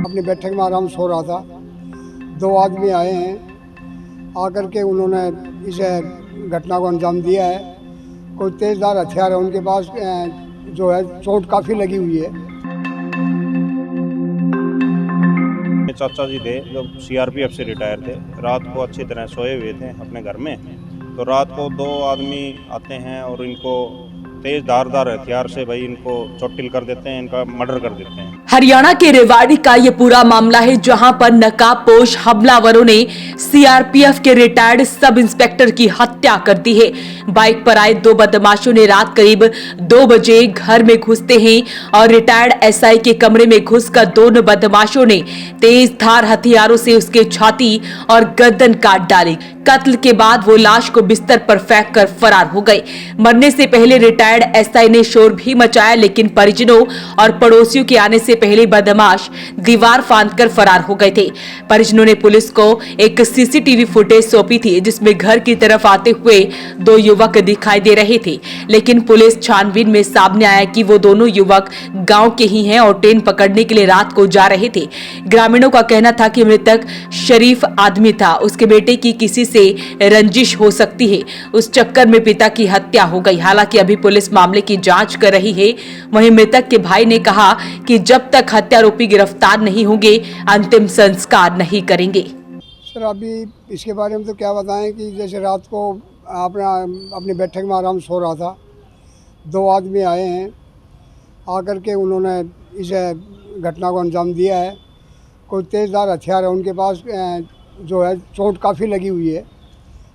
अपनी बैठक में आराम सो रहा था। दो आदमी आए हैं, आकर के उन्होंने इस घटना को अंजाम दिया है। कोई तेज़धार हथियार है उनके पास, जो है चोट काफ़ी लगी हुई है। चाचा जी थे जो सीआरपीएफ से रिटायर थे। रात को अच्छी तरह सोए हुए थे अपने घर में, तो रात को दो आदमी आते हैं और इनको तेज धारदार हथियार से भाई इनको चोटिल कर देते हैं, इनका मर्डर कर देते हैं। हरियाणा के रेवाड़ी का ये पूरा मामला है, जहां पर नकाबपोश हमलावरों ने सीआरपीएफ के रिटायर्ड सब इंस्पेक्टर की हत्या कर दी है। बाइक पर आए दो बदमाशों ने रात करीब 2 बजे घर में घुसते हैं और रिटायर्ड एसआई के कमरे में घुसकर दोनों बदमाशों ने तेज धार हथियारों से उसके छाती और गर्दन काट डाली। कत्ल के बाद वो लाश को बिस्तर पर फेंक कर फरार हो गए। मरने से पहले रिटायर्ड एसआई ने शोर भी मचाया, लेकिन परिजनों और पड़ोसियों के आने से पहले बदमाश दीवार फांदकर फरार हो गए थे। परिजनों ने पुलिस को एक सीसीटीवी फुटेज सौंपी थी, जिसमें घर की तरफ आते हुए 2 युवक दिखाई दे रहे थे, लेकिन पुलिस छानबीन में सामने आया कि वो दोनों युवक गांव के ही हैं और ट्रेन पकड़ने के लिए रात को जा रहे थे। ग्रामीणों का कहना था कि मृतक शरीफ आदमी था, उसके बेटे की किसी से रंजिश हो सकती है, उस चक्कर में पिता की हत्या हो गई। हालांकि अभी पुलिस मामले की जांच कर रही है। वहीं मृतक के भाई ने कहा कि जब तक हत्यारोपी गिरफ्तार नहीं होंगे अंतिम संस्कार नहीं करेंगे। सर अभी इसके बारे में तो क्या बताएं कि जैसे रात को अपनी बैठक में आराम सो रहा था। दो आदमी आए हैं, आकर के उन्होंने इस घटना को अंजाम दिया है। कोई तेज़धार हथियार है उनके पास, जो है चोट काफ़ी लगी हुई है।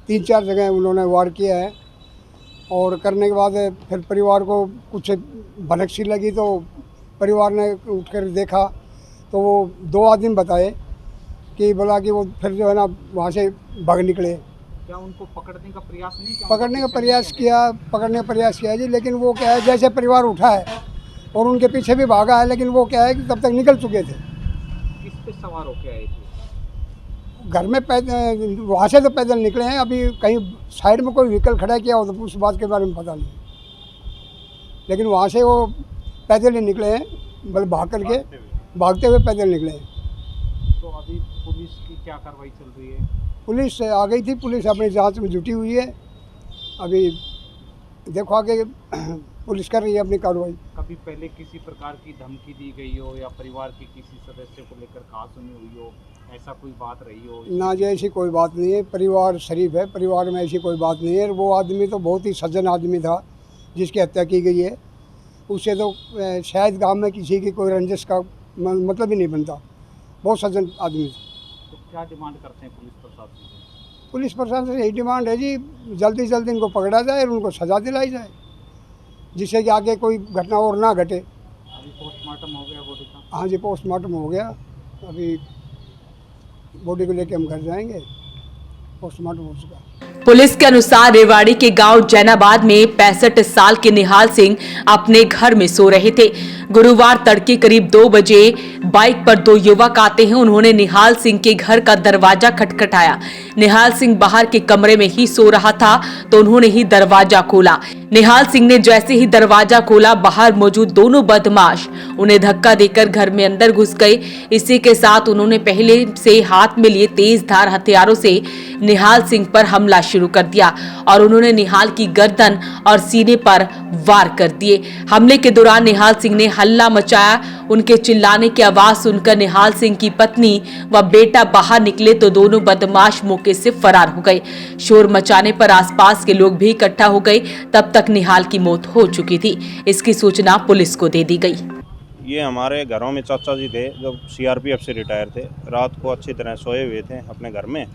3-4 जगह उन्होंने वार किया है और करने के बाद फिर परिवार को कुछ भनक सी लगी, तो परिवार ने उठकर देखा तो वो 2 आदमी बताए कि बोला कि वो फिर जो है ना वहाँ से भाग निकले। क्या उनको पकड़ने का प्रयास नहीं किया? पकड़ने का प्रयास किया जी, लेकिन वो क्या है जैसे परिवार उठा है और उनके पीछे भी भागा है, लेकिन वो क्या है कि तब तक निकल चुके थे। किस पे सवार होके आए थे? घर में पैदल, वहाँ से तो पैदल निकले हैं। अभी कहीं साइड में कोई व्हीकल खड़ा किया हो तो उस बात के बारे में पता नहीं, लेकिन वहाँ से वो पैदल ही निकले हैं, बल भागते हुए पैदल निकले हैं। तो अभी पुलिस की क्या कार्रवाई चल रही है? पुलिस आ गई थी, पुलिस अपनी जांच में जुटी हुई है। अभी देखो आगे पुलिस कर रही है अपनी कार्रवाई। कभी पहले किसी प्रकार की धमकी दी गई हो या परिवार के किसी सदस्य को लेकर कहा सुनी हुई हो, ऐसा कोई बात रही हो? ना जी ऐसी कोई बात नहीं है, परिवार शरीफ है, परिवार में ऐसी कोई बात नहीं है। वो आदमी तो बहुत ही सज्जन आदमी था जिसकी हत्या की गई है। उससे तो शायद गांव में किसी की कोई रंजिश का मतलब ही नहीं बनता। बहुत सज्जन आदमी था। तो क्या डिमांड करते हैं पुलिस प्रशासन से? पुलिस प्रशासन से यही डिमांड है जी, जल्दी से जल्दी इनको पकड़ा जाए और उनको सजा दिलाई जाए, जिससे कि आगे कोई घटना और ना घटे। अभी पोस्टमार्टम हो गया बॉडी का? हाँ जी, पोस्टमार्टम हो गया। अभी बॉडी को लेके हम घर जाएंगे, पोस्टमार्टम हो चुका। पुलिस के अनुसार रेवाड़ी के गांव जैनाबाद में 65 साल के निहाल सिंह अपने घर में सो रहे थे। गुरुवार तड़के करीब 2 बजे बाइक पर 2 युवक आते हैं। उन्होंने निहाल सिंह के घर का दरवाजा खटखटाया। निहाल सिंह बाहर के कमरे में ही सो रहा था, तो उन्होंने ही दरवाजा खोला। निहाल सिंह ने जैसे ही दरवाजा खोला, बाहर मौजूद दोनों बदमाश उन्हें धक्का देकर घर में अंदर घुस गए। इसी के साथ उन्होंने पहले से हाथ में लिए तेज धार हथियारों से निहाल सिंह पर हमला शुरू कर दिया और उन्होंने निहाल की गर्दन और सीने पर वार कर दिए। हमले के दौरान निहाल सिंह ने हल्ला मचाया। उनके चिल्लाने की आवाज सुनकर निहाल सिंह की पत्नी व बेटा बाहर निकले तो दोनों बदमाश मौके से फरार हो गए। शोर मचाने पर आसपास के लोग भी इकट्ठा हो गए। तब तक निहाल की मौत हो चुकी थी। इसकी सूचना पुलिस को दे दी गई। ये हमारे घरों में चाचा जी थे जो सीआरपीएफ से रिटायर थे। रात को अच्छी तरह सोए हुए थे अपने घर में,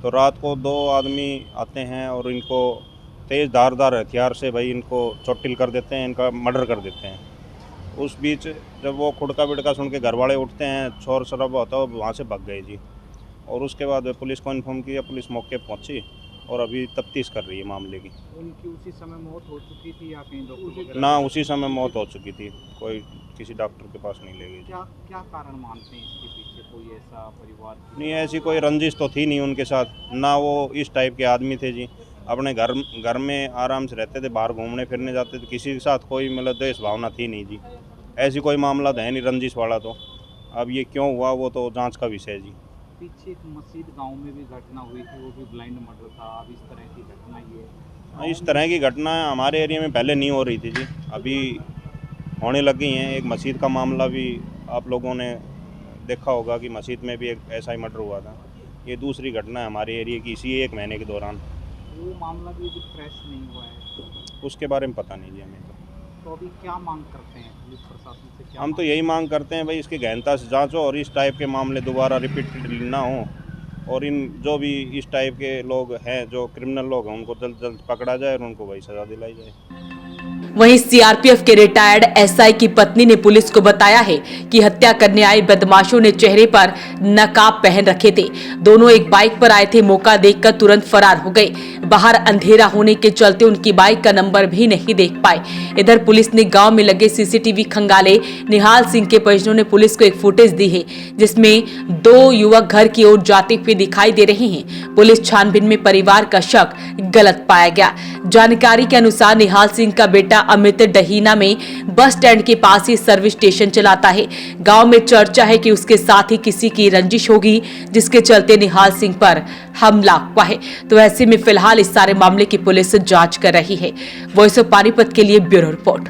तो रात को 2 आदमी आते हैं और इनको तेज़ धारदार हथियार से भाई इनको चोटिल कर देते हैं, इनका मर्डर कर देते हैं। उस बीच जब वो खुड़का बिड़का सुन के घर वाले उठते हैं, शोर शराबा होता है, वहाँ से भाग गए जी। और उसके बाद पुलिस को इन्फॉर्म किया, पुलिस मौके पर पहुँची और अभी तफ्तीश कर रही है मामले की। उनकी उसी समय मौत हो चुकी थी या कहीं डॉक्टर? ना, उसी समय मौत हो चुकी थी, कोई किसी डॉक्टर के पास नहीं ले गई। क्या क्या कारण मानते हैं इसके पीछे? कोई ऐसा परिवार नहीं, ऐसी कोई रंजिश तो थी नहीं उनके साथ, ना वो इस टाइप के आदमी थे जी। अपने घर में आराम से रहते थे, बाहर घूमने फिरने जाते थे, किसी के साथ कोई मतलब द्वेष भावना थी नहीं जी। ऐसी कोई मामला तो है नहीं रंजिश वाला। तो अब ये क्यों हुआ वो तो जांच का विषय है जी। पीछे एक मस्जिद गांव में भी घटना हुई थी, वो भी ब्लाइंड मर्डर था। अब इस तरह की घटना ये इस तरह की घटना हमारे एरिया में पहले नहीं हो रही थी जी, अभी होने लग गई हैं। एक मस्जिद का मामला भी आप लोगों ने देखा होगा कि मस्जिद में भी एक ऐसा ही मर्डर हुआ था। ये दूसरी घटना है हमारे एरिया की इसी 1 महीने के दौरान। वो मामला भी अभी फ्रेश नहीं हुआ है, उसके बारे में पता नहीं जी हमें। तो अभी क्या मांग करते हैं पुलिस प्रशासन से? क्या हम तो यही मांग करते हैं भाई इसकी गहनता से जांच हो और इस टाइप के मामले दोबारा रिपीटेड ना हो, और इन जो भी इस टाइप के लोग हैं जो क्रिमिनल लोग हैं उनको जल्द जल्द पकड़ा जाए और उनको वही सज़ा दिलाई जाए। वहीं सीआरपीएफ के रिटायर्ड एसआई की पत्नी ने पुलिस को बताया है कि हत्या करने आए बदमाशों ने चेहरे पर नकाब पहन रखे थे। दोनों एक बाइक पर आए थे, मौका देखकर तुरंत फरार हो गए। बाहर अंधेरा होने के चलते उनकी बाइक का नंबर भी नहीं देख पाए। इधर पुलिस ने गांव में लगे सीसीटीवी खंगाले। निहाल सिंह के परिजनों ने पुलिस को एक फुटेज दी है जिसमें 2 युवक घर की ओर जाते हुए दिखाई दे रहे हैं। पुलिस छानबीन में परिवार का शक गलत पाया गया। जानकारी के अनुसार निहाल सिंह का बेटा अमित डहीना में बस स्टैंड के पास ही सर्विस स्टेशन चलाता है। गांव में चर्चा है कि उसके साथ ही किसी की रंजिश होगी जिसके चलते निहाल सिंह पर हमला हुआ है। तो ऐसे में फिलहाल इस सारे मामले की पुलिस जांच कर रही है। वॉइस ऑफ पानीपत के लिए ब्यूरो रिपोर्ट।